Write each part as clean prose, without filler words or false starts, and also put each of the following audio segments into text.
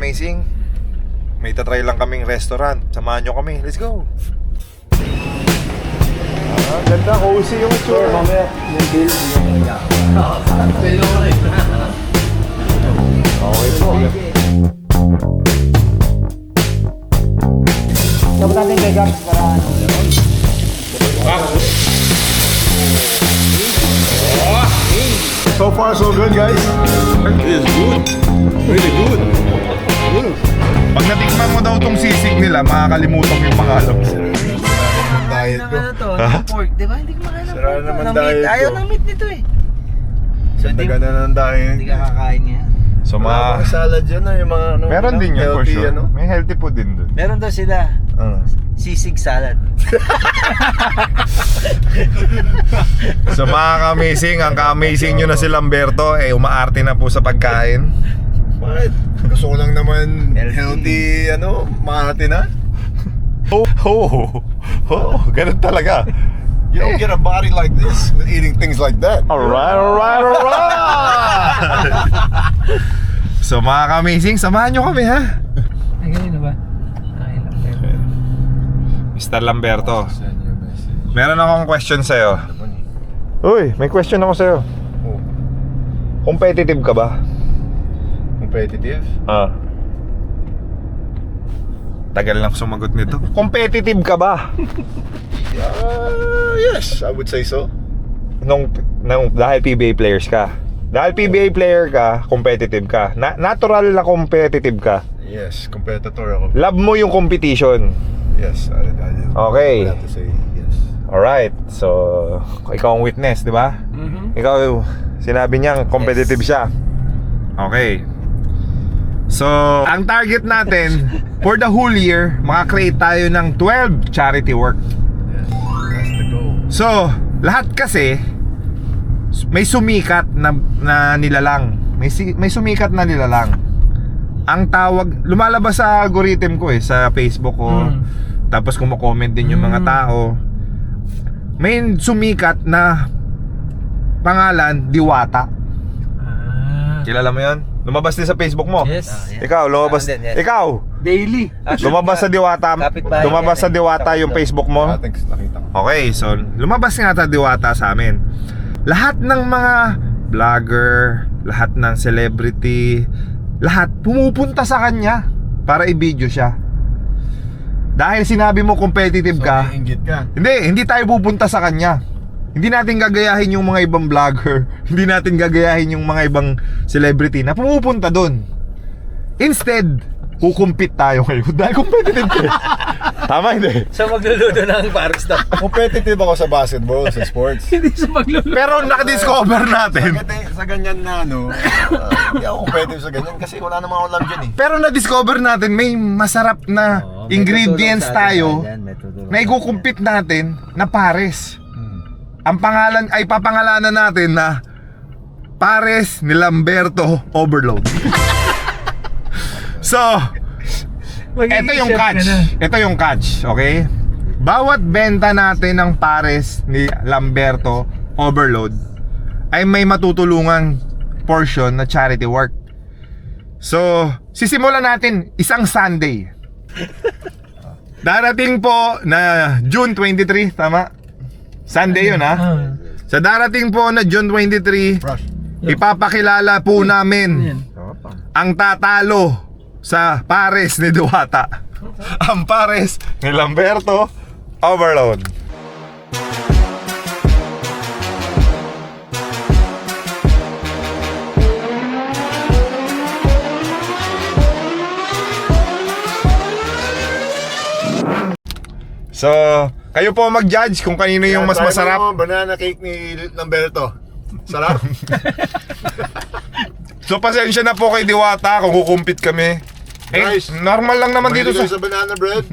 ka-amazing. May tatry lang kaming restaurant. Samahan nyo kami. Let's go. Ganda, cozy yung tour. Mamaya, yung bill. Okay po. Dapat natin Vegas para ano. So far, so good, guys. It is good. Really good. Pag natikman mo daw tong sisig nila, makakalimutan mo yung pangalan. Diet ko. Ano to? Pork, di ba? Hindi ko makailan. Sira naman Ng diet meat. Ayaw ko. ng meat nito eh. So hindi Ganda na ng diet. ka kakain niya. So Mga salad yan yung mga ano. meron din yun for healthy, sure. ano? May healthy food din dun. Meron daw sila. Sisig salad. So mga ka-amazing, ang ka-amazing nyo na si Lamberto, umaarte na po sa pagkain. Bakit? Gusto ko lang naman Healthy. healthy, maarte na. Ganun talaga. You don't get a body like this with eating things like that. Alright. So mga ka-amazing, samahan nyo kami ha. Ay, ganun na ba? Okay lang. Mr. Lamberto, Send your message. meron akong question sa'yo. Uy, may question ako sa'yo. Oh, Competitive ka ba? competitive? Tagal lang sumagot nito. Competitive ka ba? Yes, I would say so. Dahil PBA players ka. Dahil PBA player ka, competitive ka. Natural na competitive ka. Yes, competitor ako. Love mo yung competition. Yes, I Okay. would have to say yes. Alright, so ikaw ang witness, di ba? Ikaw, sinabi niya competitive siya. Okay. So, ang target natin for the whole year, makakreate tayo ng 12 charity work. Yes, that's the goal. So, lahat kasi may sumikat na nilalang. May sumikat na nilalang. Ang tawag, lumalabas sa algorithm ko sa Facebook ko. Tapos kumo-comment din yung mga tao. May sumikat na pangalan, Diwata. Kilala mo 'yon? Lumabas din sa Facebook mo. Yes. Ikaw, lumabas. Yes. Ikaw, Daily. lumabas sa Diwata. Kapitbahay Lumabas sa yan, Diwata yung Facebook mo. Thanks, nakita ko. Okay, so lumabas nga ta Diwata sa amin. Lahat ng mga vlogger, lahat ng celebrity, lahat pumupunta sa kanya para i-video siya. Dahil sinabi mo competitive ka, Iinggit ka. hindi tayo pupunta sa kanya. Hindi natin gagayahin yung mga ibang vlogger. Hindi natin gagayahin yung mga ibang celebrity na pumupunta doon. Instead, kukumpit tayo ngayon dahil competitive ka. Tama hindi? So magluluto ng parang stuff. Competitive ako sa basketball, sa sports. Hindi sa magluluto. Pero nakadiscover natin. Sa ganyan na hindi ako competitive sa ganyan kasi wala namang ako lang dyan eh. Pero na-discover natin may masarap na ingredients tayo na ikukumpit natin na pares. Ang pangalan ay papangalanan natin na Pares ni Lamberto Overload. So, ito yung catch. Ito yung catch, okay? Bawat benta natin ng Pares ni Lamberto Overload ay may matutulungang portion na charity work. So, sisimulan natin isang Sunday. Darating po na June 23, tama? Sunday yun ha. Sa darating po na June 23, ipapakilala po namin ang tatalo sa Pares ni Diwata. Ang Pares ni Lamberto Overload. So, kayo po mag-judge kung kanino yung mas masarap. Banana cake ni Lamberto. Sarap. So, pasensya na po kay Diwata kung kukumpit kami. Guys, Normal lang naman dito Mahilig sa... kayo sa banana bread.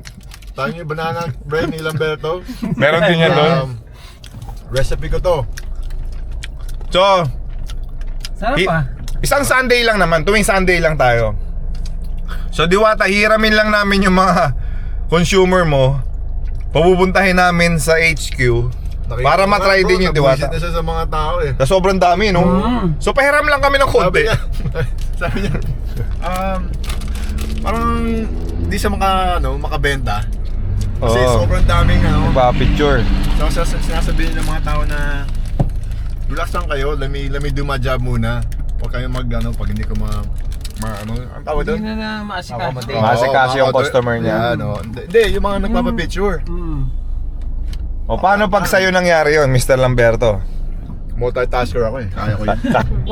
Tayo yung banana bread ni Lamberto. Meron din yan doon. Recipe ko to. So, Sarap ah. isang Sunday lang naman. Tuwing Sunday lang tayo. So, Diwata, hiramin lang namin yung mga consumer mo. Pupuntahin namin sa HQ para matry din yung Diwata. Nabuisit na siya sa mga tao eh. Na sobrang dami, no? So, pahiram lang kami ng konti. Sabi niya, parang hindi siya makabenta. Kasi Oo. sobrang daming Pa-picture. So sinasabihin ng mga tao na relax lang kayo, let me do my job muna. Huwag kayong pag hindi ko ang tawag doon? Hindi na maasikaso. Maasikaso yung customer niya. Hindi, yung mga nagpapapicture. O paano pag sa'yo nangyari yun, Mr. Lamberto? Multitasker ako eh, kaya ko yun.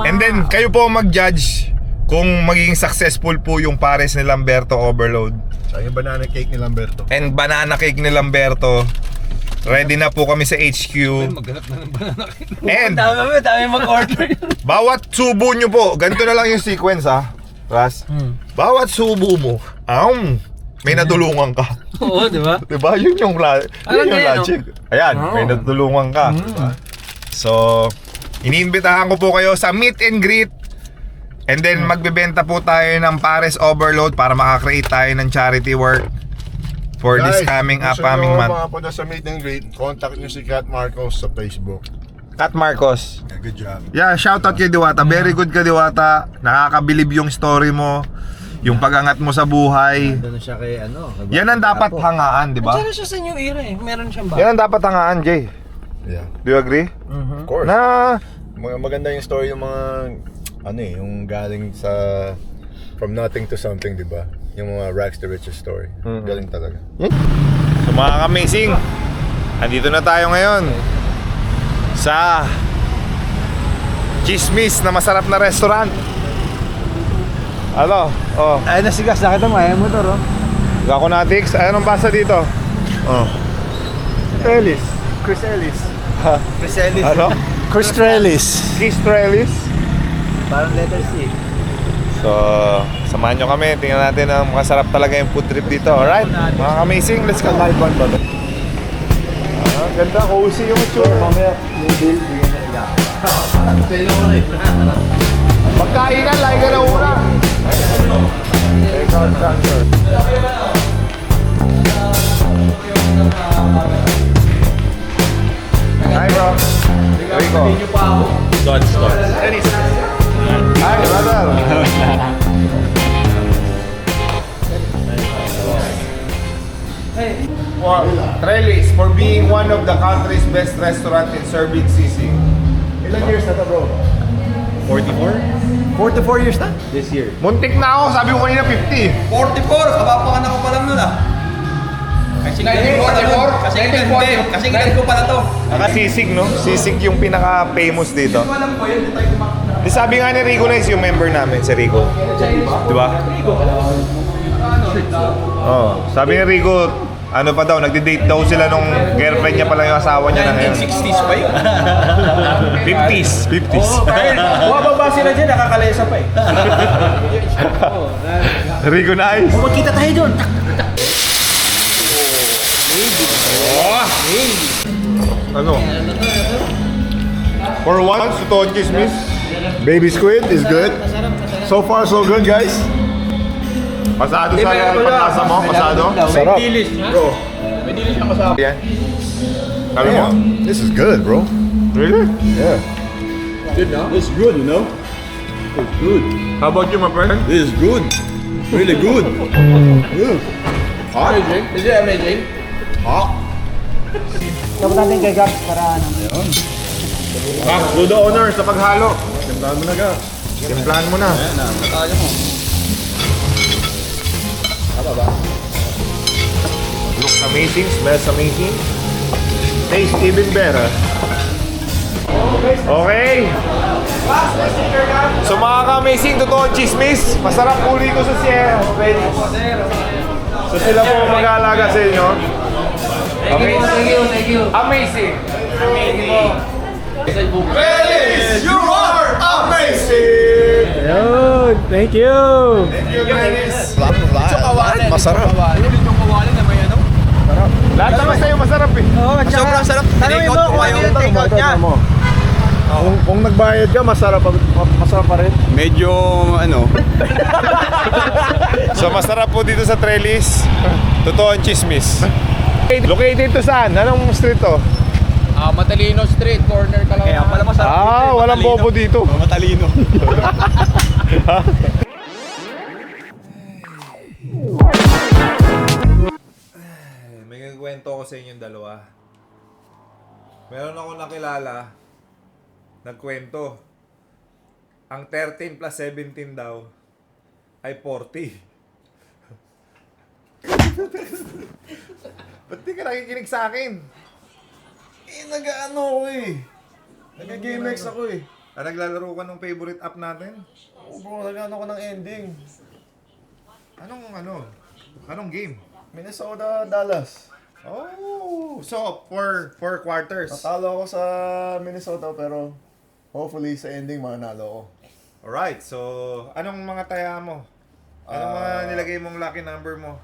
And then, kayo po mag-judge kung magiging successful po yung pares ni Lamberto Overload. Sa yung banana cake ni Lamberto. And banana cake ni Lamberto. Ready na po kami sa HQ. Maghanap na ng banana cake. And Dami mag-order. bawat subo nyo po, ganito na lang yung sequence ha, Ras. Bawat subo mo, may natulungan ka. Oo, di ba? Diba? Yun yung logic. Ayan, may natulungan ka. So, iniimbitahan ko po kayo sa meet and greet. And then magbebenta po tayo ng Pares Overload para makakreate tayo ng charity work for this coming upcoming month. Guys, kung sa meet and greet, contact nyo si Kat Marcos sa Facebook. Kat Marcos. Yeah, good job. Yeah, shout out kay Diwata. Very good ka, Diwata. Nakakabilib yung story mo. Yung pagangat mo sa buhay. Doon siya kay Yan ang dapat hangaan, di ba? Diyan siya sa New Era eh. Meron siyang Yan ang dapat hangaan, Jay. Yeah, Do you agree? of course. Na Maganda yung story yung mga yung galing sa from nothing to something, di ba? Yung mga rags to riches story. Galing talaga. So mga ka-amazing, andito na tayo ngayon sa Chismis na masarap na restaurant. Ano? Oh, Ay, nasigas. Nakita mo, ayaw mo to, ro? Gaconatics. Anong basa dito? Oh. Ellis. Chris Ellis. Chris Ellis. Ano? Chris Trellis. Chris Trellis. Parang letter C. So, samahan nyo kami. Tingnan natin ang masarap talaga yung food trip dito. Alright? Mga amazing, let's go. Live one ba? Ganda, cozy yung itsura. Mamaya, yung bill, bigyan na nila. Pagkainan, like ka na una. Take out transfer. Hi bro. Rico. Hi brother. For Trellis, for being one of the country's best restaurant in serving sisig. Ilan years na to, bro? 44 years na? This year. Muntik na ako, sabi ko kanina 50. 44! Kapapangan ako pa lang nun ah. Kasi 44? Kasi 44? Kasi ganit ko pala to. Nakasisig, no? Sisig yung pinaka-famous dito. Alam ko yun, hindi tayo kumakita. Di sabi nga ni Rico na yung member namin, si Rico. Di ba? Oh, sabi ni Rico, ano pa daw, nagde-date daw sila nung girlfriend niya pala yung asawa niya na ngayon. 1960s pa yun. 50s. 50s. Bumababa sila dyan, nakakalesa pa eh. Rico nice. Magkita tayo doon. Ano? For once, totoo ang chismis. Baby squid is good. So far, so good, guys. Pasado sa pag-asa mo, pasado. Sarap. Bro, may dilis siyang kasama. Yan. Sabi mo? Damn, this is good, bro. Really? Yeah. Good no? It's good, you know? It's good. How about you, my friend? This is good. Really good. Amazing? Is it amazing? Tapos natin kay Gaps para Do the honor sa paghalo. Timplahan mo na ka. Timplahan mo na. Kaya mo. Looks amazing, smells amazing. Tastes even better. Okay. So mga ka-amazing, totoo ang chismis. Masarap uli ko sa Sierra. So sila po mag-aalaga sa inyo. Okay. Thank you. Amazing. Felix, you are amazing! Yun, thank you. Thank you, Felix. Masarap. Ulit yung kawalan na may ano? Lahat naman sa'yo masarap eh. Oo, at saka, Sobrang sarap. tanongin mo kung ano yung take-out niya. Kung nagbayad ka, masarap pa rin. Medyo, ano, So masarap po dito sa Trellis. Totoo ang chismis. Located to saan? Anong street to? Matalino Street, corner ka lang. Kaya pala masarap. Walang bobo dito. matalino. kwento ko sa inyong dalawa. Meron ako nakilala, nagkwento. Ang 13 plus 17 daw ay 40. Ba't di ka nakikinig sa akin? Nag-ano ako eh. Nag-GameX ako eh. Naglalaro ka ng favorite app natin? Oo bro, nag-ano ko ng ending. Anong game? Minnesota, Dallas. Oh, so four quarters. Natalo ako sa Minnesota pero hopefully sa ending mananalo ako. Alright, so anong mga taya mo? Anong mga nilagay mong lucky number mo?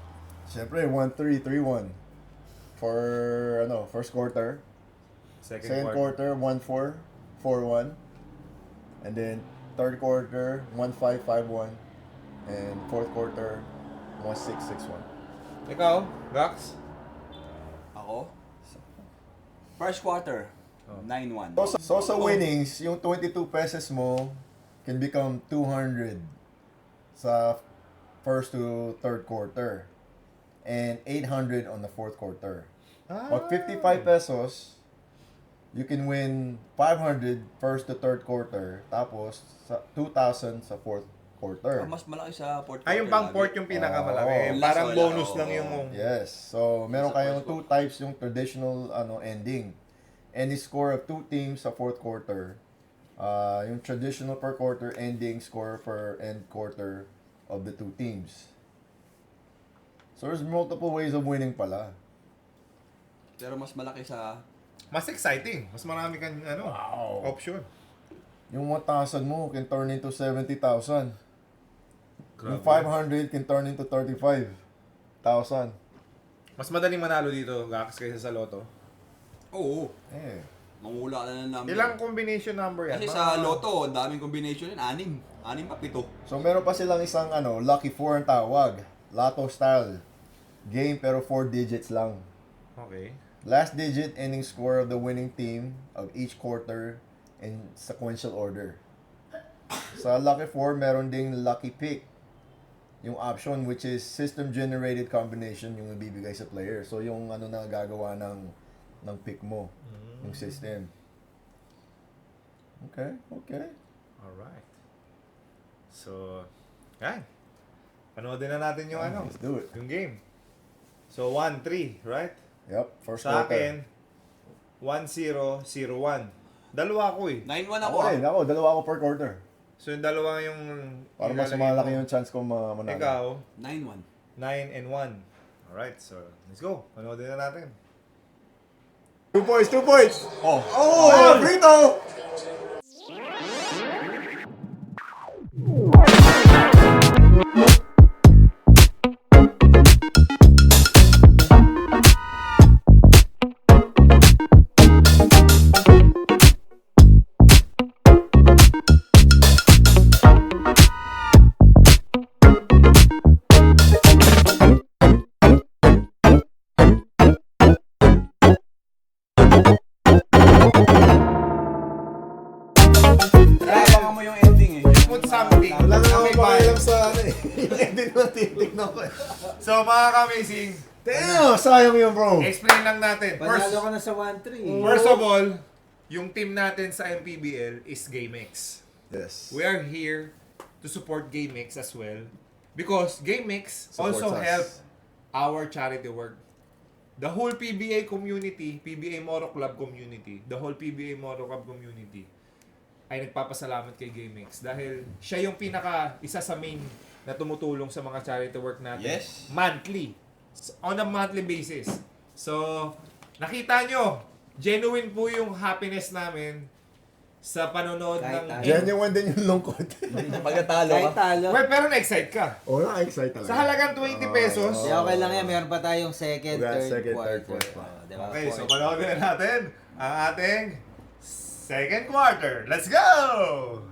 Siyempre, 1-3-3-1 for first quarter. Second quarter, 1-4, 4-1. And then third quarter, 1-5-5-1. And fourth quarter, 1-6-6-1. Ikaw, Gax? Ako? First quarter, 9-1. So sa winnings, yung 22 pesos mo can become 200 sa first to third quarter. And 800 on the fourth quarter. Pag 55 pesos, you can win 500 first to third quarter. Tapos, 2,000 sa fourth quarter. Mas malaki sa fourth Yung pang port yung pinakamalaki. Oo. Parang Wala, bonus oo. lang yung... Yes. So, meron Sa kayong first two types yung traditional ending. Any score of two teams sa fourth quarter. Yung traditional per quarter ending score per end quarter of the two teams. So, there's multiple ways of winning pala. Pero mas malaki sa... Mas exciting. Mas marami kang option. Yung 1,000 mo can turn into 70,000. Yung Grabe. 500 can turn into 35,000. Mas madaling manalo dito, Gax, kaysa sa loto. Oo. Eh. Mangula ka na ng number. Ilang combination number yan? Kasi sa loto, ang daming combination yun. 6 pa, 7. So meron pa silang isang lucky 4 ang tawag. Lotto style. Game pero 4 digits lang. Okay. Last digit ending score of the winning team of each quarter in sequential order. Sa lucky 4 meron ding lucky pick. Yung option which is system generated combination yung ibibigay sa player. So yung na gagawa ng pick mo, yung system. Okay. Alright. So, yan. Panoodin na natin yung Let's do it. yung game. So, 1-3, right? Yep, first Sa quarter. akin, 1-0, 0-1. Dalawa ako eh. 9-1 ako. Okay, ako, dalawa ako per quarter. So, yung dalawa yung... Para mas ilalagay malaki mo. yung chance ko manalo. Ikaw, 9-1. 9-1. Alright, so, let's go. Panoodin na natin. 2 points, 2 points! Oh. Oh! Frito! Abangan mo yung ending eh. Put something. Wala na Okay, akong bye. pakialam sa yung ending na titignan ko. So, mga kamising, Damn! Sayang yun, bro. explain lang natin. Panalo ka na sa 1-3. First of all, yung team natin sa MPBL is GameX. Yes. We are here to support GameX as well because GameX Supports also us. help our charity work. The whole PBA community, PBA Moto Club community, the whole PBA Moto Club community ay nagpapasalamat kay GameX dahil siya yung isa sa main na tumutulong sa mga charity work natin Yes. monthly, on a monthly basis. So, nakita nyo, genuine po yung happiness namin sa panonood Kahit ng... Genuine din yung lungkot. Pagkatalo Kahit ka. talo. Well, pero na-excite ka. Oo, na-excite talaga. Sa halagang 20 pesos. Di okay lang yan. Meron pa tayong second, We got third, second, quarter. third, fourth pa. Diba? Okay, so Fourth. panoodin na natin ang ating second quarter. Let's go!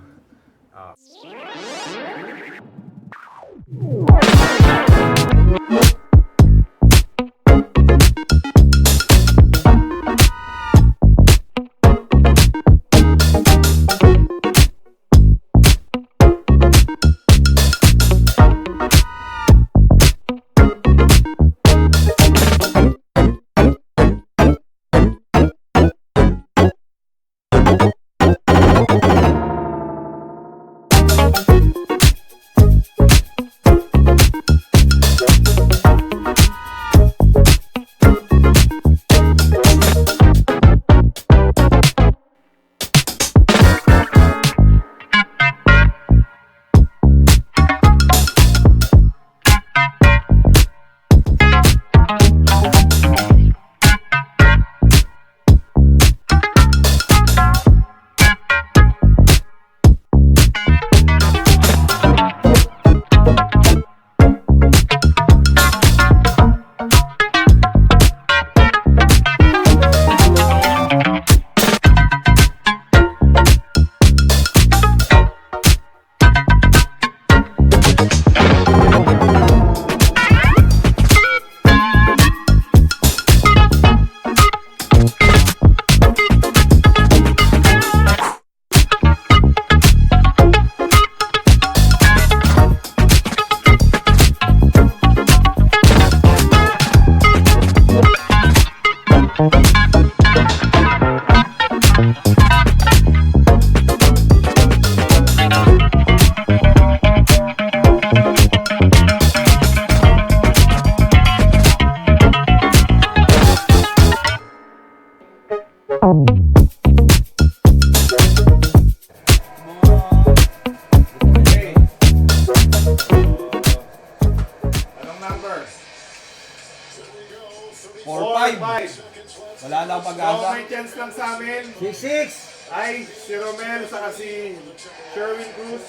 Wala na akong So, pag-asa. may chance lang sa amin 6-6. ay si Romel saka si Sherwin Cruz.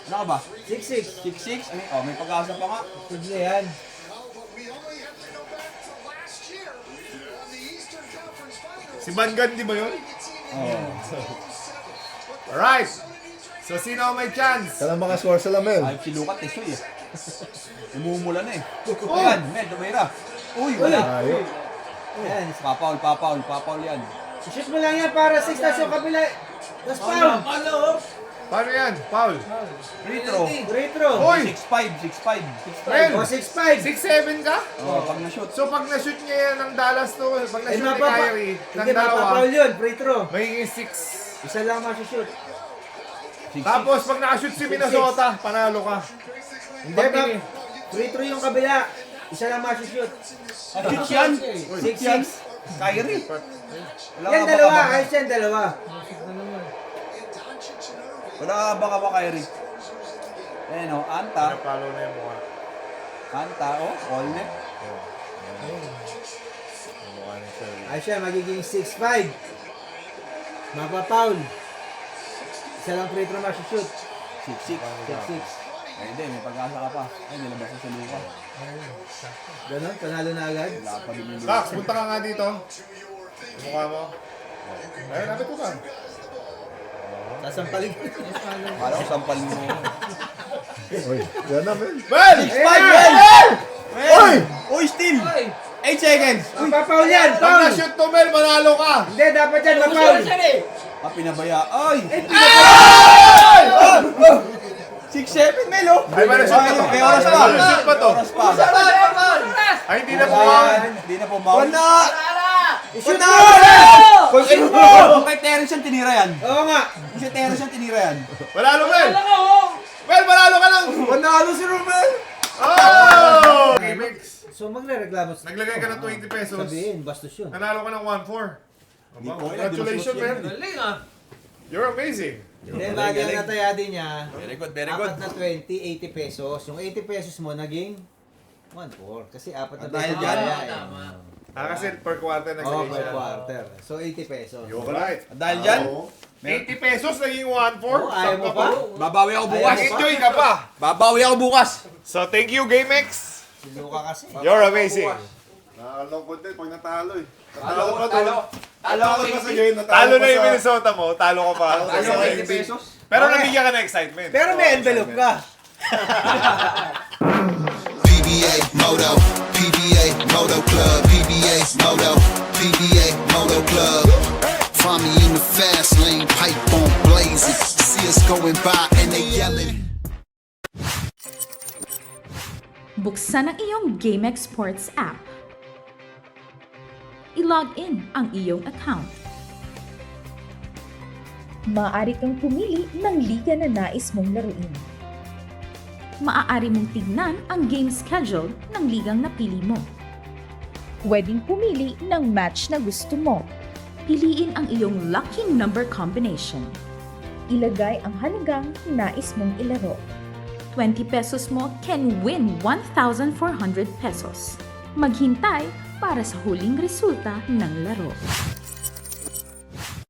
Ano ka ba? 6-6. 6-6? Oh, may pag-asa pa nga. Sige yan. Si Van Gundy ba yun? Oh. Alright. So, sino ang may chance? Kailan makascore sila, Mel? Ay, si Lukat Tesoy eh. Umumula na eh. Ayan, Mel, tumira. Uy, wala. Ayo. Yan. Papaul yan. Shoot mo lang yan para 6 tas yung kabila. Tas foul. Paano yan? Paul? Retro. Retro. Hoy! 6-5. Mel! O 6-5. 6'7 ka? Oh, pag na-shoot. So, pag na-shoot niya yan ng Dallas to, pag Eh, na-shoot ni Kyrie, ng Hindi, dalawa, mapapaul yun. Retro. magiging 6. Isa lang masushoot. 6-6. Tapos, pag na-shoot si Minnesota, panalo ka. Hindi, retro yung kabila. Isa lang masushoot. Shoot yan. 6-6. Kyrie. Wala Yan ka ba dalawa. ka ba? Ayos yan dalawa. Wala ka ba ka ba, Kyrie? Ayan o, Anta. Napalo na yung mukha. Anta, oh, all net. Ayos yan. Magiging 6-5. Mapapaul. Isa lang retro masushoot. 6-6. 6-6. Ay, hindi, may pag-asa ka pa. Ay, nilabas na sa luka. Ganon. Panalo na agad. Wala pa din yung Dax, luka. punta ka nga dito. Yung mukha mo. Ayun, napit ko ka. Sasampalin. Kala ko sampal mo. Oy, yan na, Mel. Mel! 6-5, Mel! Oy! Uy, still! 8 seconds! Mapapaul yan. Pag Paul. na-shoot to, Mel, manalo ka. Hindi, dapat yan. Mapaul. Ah, pinabaya. Ay! 6-7, Mel, oh! Ay, may na-shoot pa to. May oras pa. May na-shoot pa to. May oras pa. Ay, hindi na po. Hindi na pumaw. Wala! Shoot na! Kung kay Terence yan, tinira yan. Oo nga. Kung si Terence yan, tinira yan. Manalo, Mel. Mel, manalo ka lang. Panalo si Romel! Oh! Okay, Mix. So magre-reklamo. Naglagay ka ng 20 pesos. Sabihin, bastos yun. Nanalo ka ng 1-4. Hindi ko alam, Congratulations, di ba man. You're amazing. Then, bagay ang natayadi niya, Very good, very good. apat na 20, 80 pesos. Yung 80 pesos mo naging 1-4. Kasi apat na Dahil pesos. dyan, kaya eh. Kasi per quarter Oo, naglagay per siya. quarter. So 80 pesos. You're right. Dahil dyan, 80 pesos naging 1-4. Oh, ayaw mo pa? babawi ako bukas. Mag-enjoy ka pa. Babawi ako bukas. So, thank you, GameX. Si Luka kasi. You're amazing. Nakakalungkot din pag natalo eh. Talo ko sa game, Talo na yung Minnesota mo, talo ka pa. Talo ko 80 pesos. Pero nabigyan ka ng excitement. Pero may envelope ka. PBA Moto, PBA Moto Club, PBA Moto, PBA Moto Club. Find me in the fast lane, pipe on blazing. See us going by and they yelling. Buksan ang iyong GameX Sports app. I-log in ang iyong account. Maaari kang pumili ng liga na nais mong laruin. Maaari mong tignan ang game schedule ng ligang napili mo. Pwedeng pumili ng match na gusto mo. Piliin ang iyong lucky number combination. Ilagay ang halagang nais mong ilaro. 20 pesos mo can win 1,400 pesos. Maghintay para sa huling resulta ng laro.